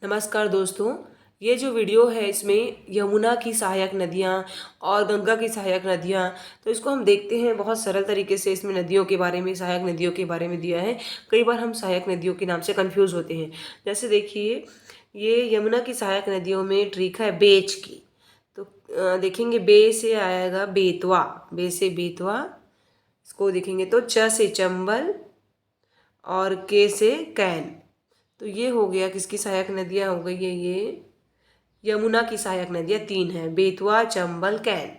नमस्कार दोस्तों। ये जो वीडियो है इसमें यमुना की सहायक नदियाँ और गंगा की सहायक नदियाँ, तो इसको हम देखते हैं बहुत सरल तरीके से। इसमें नदियों के बारे में, सहायक नदियों के बारे में दिया है। कई बार हम सहायक नदियों के नाम से कंफ्यूज होते हैं। जैसे देखिए, ये यमुना की सहायक नदियों में ट्रिक है बेच की। तो देखेंगे बे से आएगा बेतवा, बे से बेतवा। इसको देखेंगे तो च से चंबल और के से कैन। तो ये हो गया किसकी सहायक नदियाँ हो गई है, ये यमुना की सहायक नदियाँ तीन हैं, बेतवा, चंबल, कैन।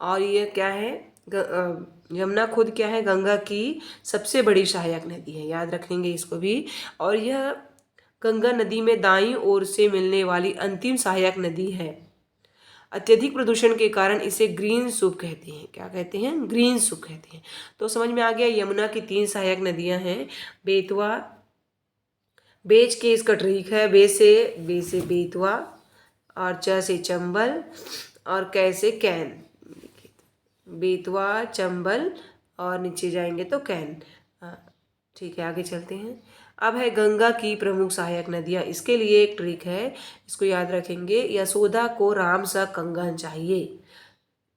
और ये क्या है, यमुना खुद क्या है, गंगा की सबसे बड़ी सहायक नदी है, याद रखेंगे इसको भी। और यह गंगा नदी में दाईं ओर से मिलने वाली अंतिम सहायक नदी है। अत्यधिक प्रदूषण के कारण इसे ग्रीन सूप कहते हैं। क्या कहते हैं? ग्रीन सूप कहते हैं। तो समझ में आ गया, यमुना की तीन सहायक नदियां हैं, बेतवा, बेच के इसका ट्रिक है, बे से बेतवा और च से चंबल और कै से कैन। बेतवा, चंबल और नीचे जाएंगे तो कैन। ठीक है, आगे चलते हैं। अब है गंगा की प्रमुख सहायक नदियाँ। इसके लिए एक ट्रिक है, इसको याद रखेंगे। यशोदा को राम सा कंगन चाहिए।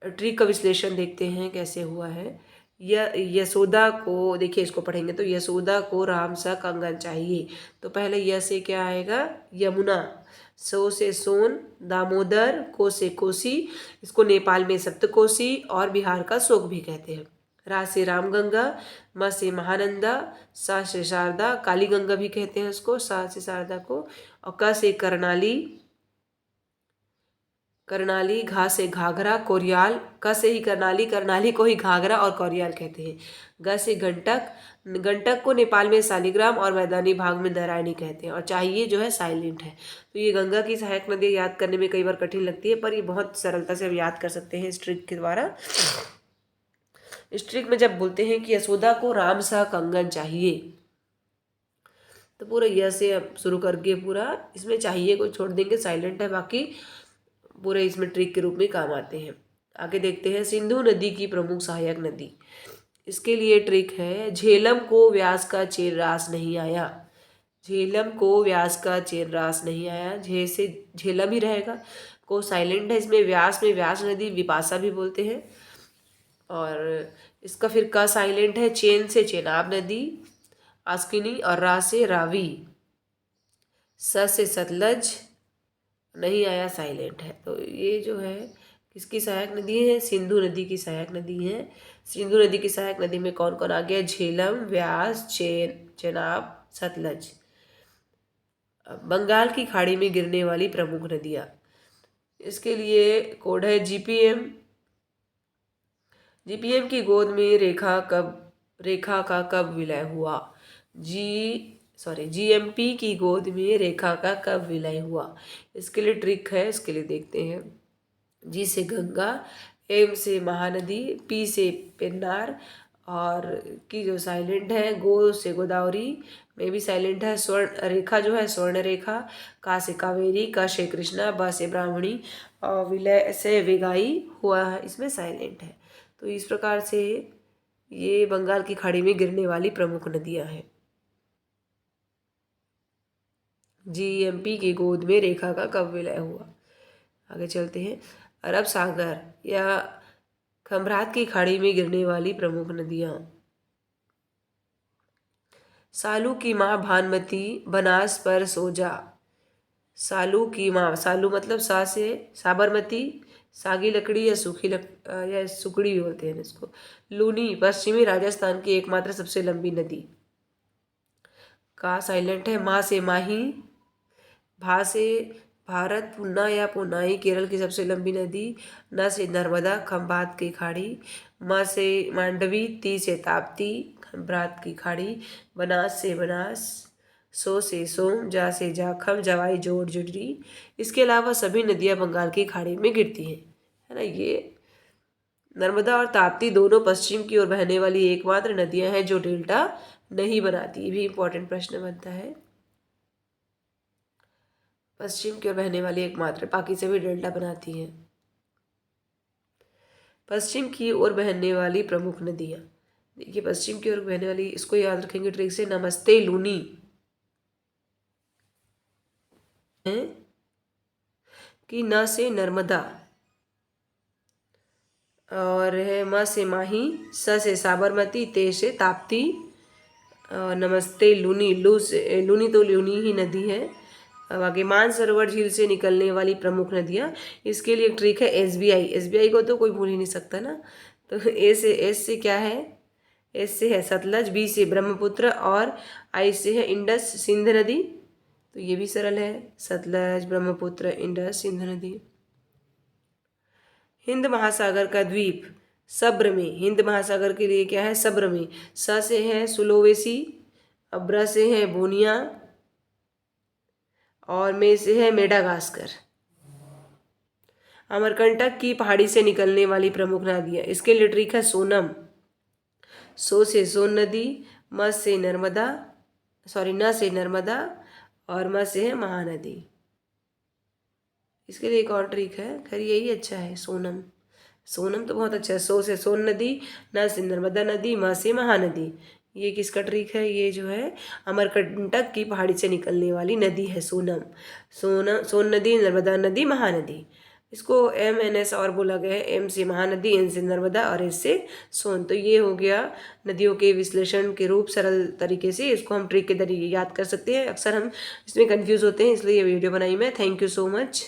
ट्रिक का विश्लेषण देखते हैं कैसे हुआ है। यशोदा को, देखिए इसको पढ़ेंगे तो यशोदा को राम सा कंगन चाहिए। तो पहले य से क्या आएगा, यमुना, सो से सोन, दामोदर, को से कोसी, इसको नेपाल में सप्तकोसी और बिहार का शोक भी कहते हैं। रा से रामगंगा, म से महानंदा, सा से शारदा, काली गंगा भी कहते हैं उसको, सा से शारदा को, और क से करनाली, करनाली, घा से घाघरा, कोरियाल, क से ही करनाली, करनाली को ही घाघरा और कोरियाल कहते हैं। ग से गंटक, गंटक को नेपाल में शालिग्राम और मैदानी भाग में नारायणी कहते हैं। और चाहिए जो है साइलेंट है। तो ये गंगा की सहायक नदी याद करने में कई बार कठिन लगती है, पर ये बहुत सरलता से हम याद कर सकते हैं इस ट्रिक के द्वारा। इस ट्रिक में जब बोलते हैं कि यशोदा को राम सा कंगन चाहिए, तो पूरा यह से अब शुरू करके पूरा इसमें चाहिए को छोड़ देंगे, साइलेंट है, बाकी पूरे इसमें ट्रिक के रूप में काम आते हैं। आगे देखते हैं सिंधु नदी की प्रमुख सहायक नदी। इसके लिए ट्रिक है, झेलम को व्यास का चेर रास नहीं आया। झेलम को व्यास का चेर रास नहीं आया, झे से झेलम ही रहेगा, को साइलेंट है। इसमें व्यास में व्यास नदी विपाशा भी बोलते हैं। और इसका फिर का साइलेंट है, चेन से चेनाब नदी, आस्किनी, और रा से रावी, स से सतलज नहीं आया, साइलेंट है। तो ये जो है किसकी सहायक नदी है, सिंधु नदी की सहायक नदी है। सिंधु नदी की सहायक नदी में कौन कौन आ गया, झेलम, व्यास, चेनाब, सतलज। बंगाल की खाड़ी में गिरने वाली प्रमुख नदियाँ। इसके लिए कोड है जीपीएम। जीपीएम की गोद में रेखा का कब विलय हुआ। जीएमपी की गोद में रेखा का कब विलय हुआ। इसके लिए ट्रिक है, इसके लिए देखते हैं। जी से गंगा, एम से महानदी, पी से पेन्नार, और की जो साइलेंट है, गो से गोदावरी में भी साइलेंट है। स्वर्ण रेखा जो है स्वर्ण रेखा, का से कावेरी, का से कृष्णा, ब से ब्राह्मणी और विलय से वेगाई हुआ है, इसमें साइलेंट है। तो इस प्रकार से ये बंगाल की खाड़ी में गिरने वाली प्रमुख नदियां हैं। जीएमपी की गोद में रेखा का कब विलय हुआ। आगे चलते हैं। अरब सागर या खम्भरात की खाड़ी में गिरने वाली प्रमुख नदियाँ। सालू की माँ भानमती, बनास पर सोजा। सालू की माँ, सालू मतलब सा से साबरमती, सागी लकड़ी या या सुकड़ी भी बोलते हैं इसको। लूनी, पश्चिमी राजस्थान की एकमात्र सबसे लंबी नदी। का साइलेंट है, माँ से माही, भा से भारत, पुन्ना या पुनाई केरल की सबसे लंबी नदी, न से नर्मदा, खंभात की खाड़ी, म से मांडवी, ती से ताप्ती, खंभात की खाड़ी, बनास से बनास, सो से सोम, जा से जाखम, जवाई जोड़ जुडरी। इसके अलावा सभी नदियां बंगाल की खाड़ी में गिरती हैं, है ना। ये नर्मदा और ताप्ती दोनों पश्चिम की ओर बहने वाली एकमात्र नदियां हैं जो डेल्टा नहीं बनाती। ये भी इंपॉर्टेंट प्रश्न बनता है। पश्चिम की ओर बहने वाली एकमात्र, बाकी सभी डेल्टा बनाती हैं। पश्चिम की ओर बहने वाली प्रमुख नदियाँ। देखिए पश्चिम की ओर बहने वाली, इसको याद रखेंगे ट्रिक से, नमस्ते लूनी, हैं कि न से नर्मदा, और है म से माही, स से साबरमती, ते से ताप्ती, नमस्ते लूनी, लू से लूनी तो लूनी ही नदी है। अब आगे मानसरोवर झील से निकलने वाली प्रमुख नदियाँ, इसके लिए एक ट्रिक है एसबीआई। एसबीआई को तो कोई भूल ही नहीं सकता ना। तो एस से क्या है, एस से है सतलज, बी से ब्रह्मपुत्र और आई से है इंडस सिंध नदी। तो ये भी सरल है, सतलज ब्रह्मपुत्र इंडस सिंध नदी। हिंद महासागर का द्वीप सब्र में, हिंद महासागर के लिए क्या है, सब्र में। स से है सुलोवेसी, अब्र से है बोनिया और में से है मेडागास्कर। अमरकंटक की पहाड़ी से निकलने वाली प्रमुख नदियाँ, इसके लिए ट्रिक है सोनम। सो से सोन नदी, म से नर्मदा, सॉरी न से नर्मदा और म से है महानदी। इसके लिए एक और ट्रिक है, खैर यही अच्छा है, सोनम। सोनम तो बहुत अच्छा है। सो से सोन नदी, न से नर्मदा नदी, म से महानदी। ये किसका ट्रिक है, ये जो है अमरकंटक की पहाड़ी से निकलने वाली नदी है सोनम। सोन नदी, नर्मदा नदी, महानदी। इसको एम एन एस और बोला गया है, एम से महानदी, एन से नर्मदा और एस से सोन। तो ये हो गया नदियों के विश्लेषण के रूप, सरल तरीके से इसको हम ट्रिक के जरिए याद कर सकते हैं। अक्सर हम इसमें कंफ्यूज होते हैं, इसलिए ये वीडियो बनाई मैं। Thank you so much.